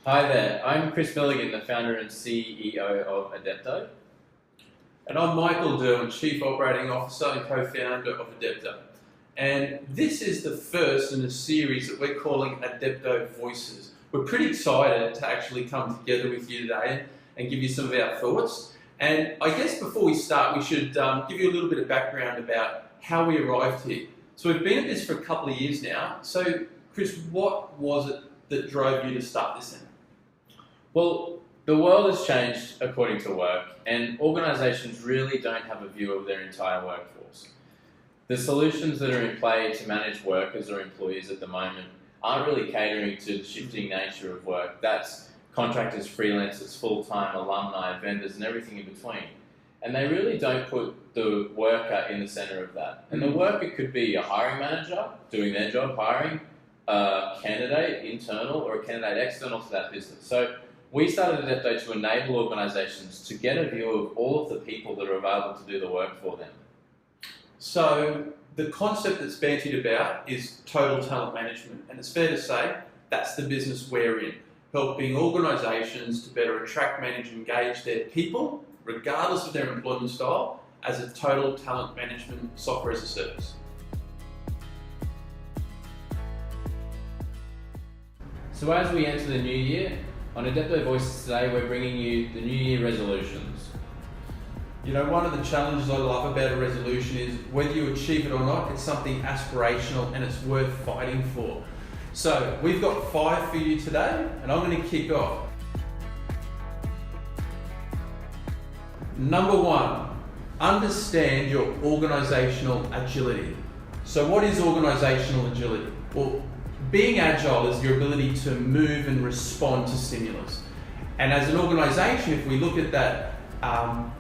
Hi there, I'm Chris Milligan, the founder and CEO of Adepto. And I'm Michael Derwin, Chief Operating Officer and co-founder of Adepto. And this is the first in a series that we're calling Adepto Voices. We're pretty excited to actually come together with you today and give you some of our thoughts. And I guess before we start, we should give you a little bit of background about how we arrived here. So we've been at this for a couple of years now. So Chris, what was it that drove you to start this in? Well, the world has changed according to work, and organisations really don't have a view of their entire workforce. The solutions that are in play to manage workers or employees at the moment aren't really catering to the shifting nature of work. That's contractors, freelancers, full-time, alumni, vendors, and everything in between. And they really don't put the worker in the centre of that. And the worker could be a hiring manager doing their job, hiring a candidate, internal, or a candidate external to that business. So we started Adepto to enable organisations to get a view of all of the people that are available to do the work for them. So the concept that's bandied about is total talent management, and it's fair to say that's the business we're in, helping organisations to better attract, manage, and engage their people, regardless of their employment style, as a total talent management software as a service. So as we enter the new year, on Adepto Voices today, we're bringing you the New Year resolutions. You know, one of the challenges I love about a resolution is whether you achieve it or not, it's something aspirational and it's worth fighting for. So we've got 5 for you today, and I'm going to kick off. Number 1, understand your organisational agility. So what is organisational agility? Well, being agile is your ability to move and respond to stimulus. And as an organisation, if we look at that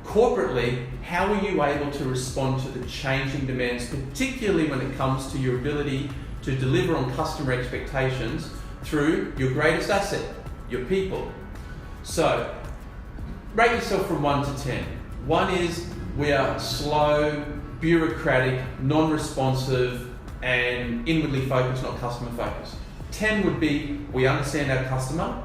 corporately, how are you able to respond to the changing demands, particularly when it comes to your ability to deliver on customer expectations through your greatest asset, your people? So, rate yourself from 1 to 10. 1 is we are slow, bureaucratic, non-responsive, and inwardly focused, not customer focused. 10 would be we understand our customer,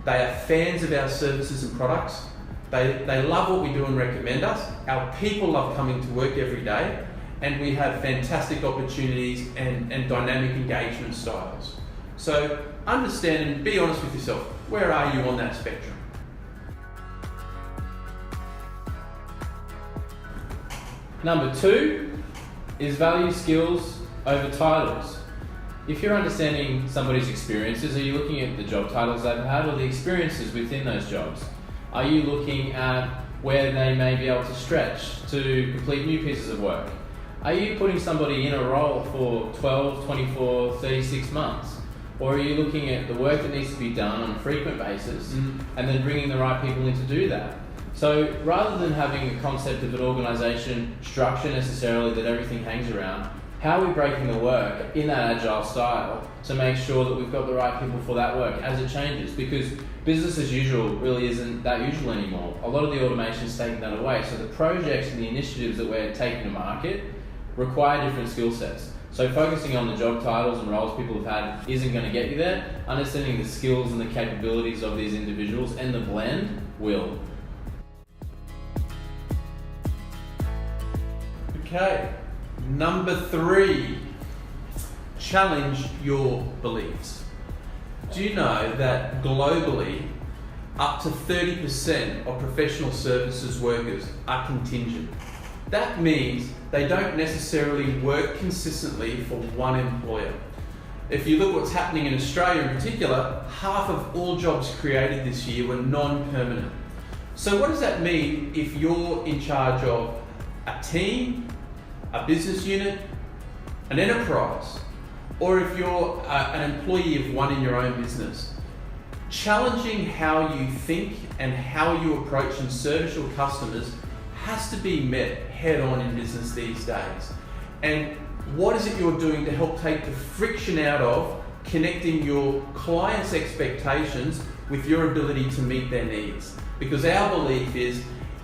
they are fans of our services and products, they love what we do and recommend us, our people love coming to work every day, and we have fantastic opportunities and dynamic engagement styles. So understand and be honest with yourself, where are you on that spectrum? Number 2 is value skills over titles. If you're understanding somebody's experiences, are you looking at the job titles they've had or the experiences within those jobs? Are you looking at where they may be able to stretch to complete new pieces of work? Are you putting somebody in a role for 12, 24, 36 months? Or are you looking at the work that needs to be done on a frequent basis and then bringing the right people in to do that? So rather than having a concept of an organisation structure necessarily that everything hangs around, how are we breaking the work in that agile style to make sure that we've got the right people for that work as it changes? Because business as usual really isn't that usual anymore. A lot of the automation is taking that away. So the projects and the initiatives that we're taking to market require different skill sets. So focusing on the job titles and roles people have had isn't going to get you there. Understanding the skills and the capabilities of these individuals and the blend will. Okay. Number 3, challenge your beliefs. Do you know that globally, up to 30% of professional services workers are contingent? That means they don't necessarily work consistently for one employer. If you look what's happening in Australia in particular, half of all jobs created this year were non-permanent. So what does that mean if you're in charge of a team, a business unit, an enterprise, or if you're an employee of one in your own business? Challenging how you think and how you approach and service your customers has to be met head on in business these days. And what is it you're doing to help take the friction out of connecting your clients' expectations with your ability to meet their needs? Because our belief is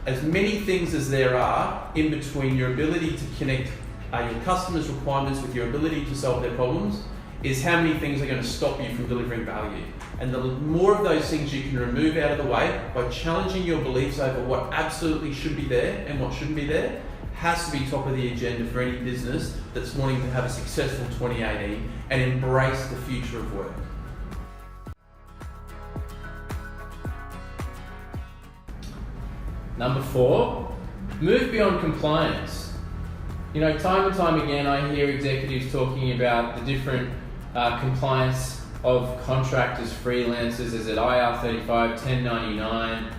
as many things as there are in between your ability to connect your customers' requirements with your ability to solve their problems is how many things are going to stop you from delivering value. And the more of those things you can remove out of the way by challenging your beliefs over what absolutely should be there and what shouldn't be there, has to be top of the agenda for any business that's wanting to have a successful 2018 and embrace the future of work. Number 4, move beyond compliance. You know, time and time again, I hear executives talking about the different compliance of contractors, freelancers, is it IR35, 1099,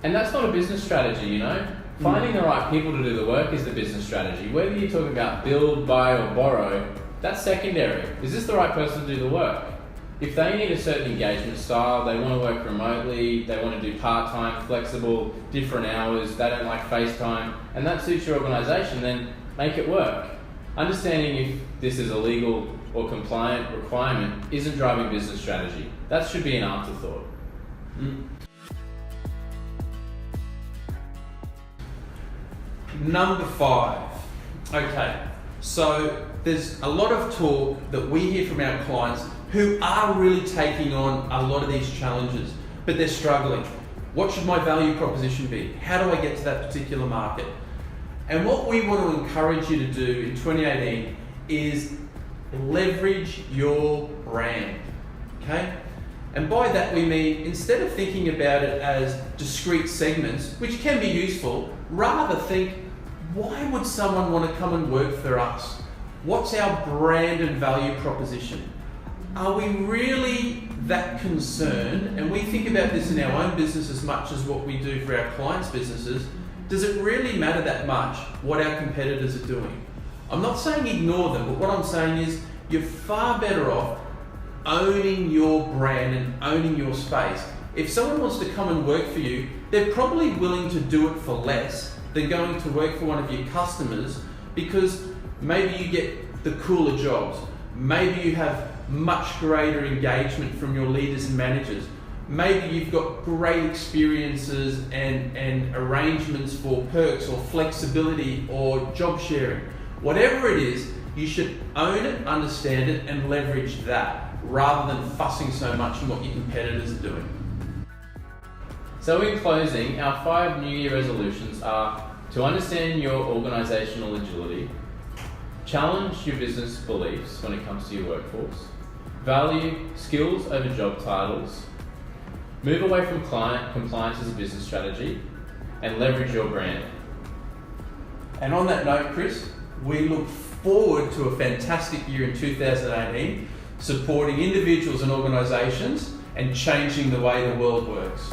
and that's not a business strategy, you know? Finding the right people to do the work is the business strategy. Whether you're talking about build, buy, or borrow, that's secondary. Is this the right person to do the work? If they need a certain engagement style, they want to work remotely, they want to do part-time, flexible, different hours, they don't like FaceTime, and that suits your organisation, then make it work. Understanding if this is a legal or compliant requirement isn't driving business strategy. That should be an afterthought. Number 5. Okay, so there's a lot of talk that we hear from our clients who are really taking on a lot of these challenges, but they're struggling. What should my value proposition be? How do I get to that particular market? And what we want to encourage you to do in 2018 is leverage your brand, okay? And by that we mean, instead of thinking about it as discrete segments, which can be useful, rather think, why would someone want to come and work for us? What's our brand and value proposition? Are we really that concerned? And we think about this in our own business as much as what we do for our clients' businesses. Does it really matter that much what our competitors are doing? I'm not saying ignore them, but what I'm saying is you're far better off owning your brand and owning your space. If someone wants to come and work for you, they're probably willing to do it for less than going to work for one of your customers, because maybe you get the cooler jobs, maybe you have much greater engagement from your leaders and managers, maybe you've got great experiences and arrangements for perks or flexibility or job sharing. Whatever it is, you should own it, understand it, and leverage that, rather than fussing so much on what your competitors are doing. So in closing, our 5 New Year resolutions are to understand your organisational agility, challenge your business beliefs when it comes to your workforce, value skills over job titles, move away from client compliance as a business strategy, and leverage your brand. And on that note, Chris, we look forward to a fantastic year in 2018, supporting individuals and organisations and changing the way the world works.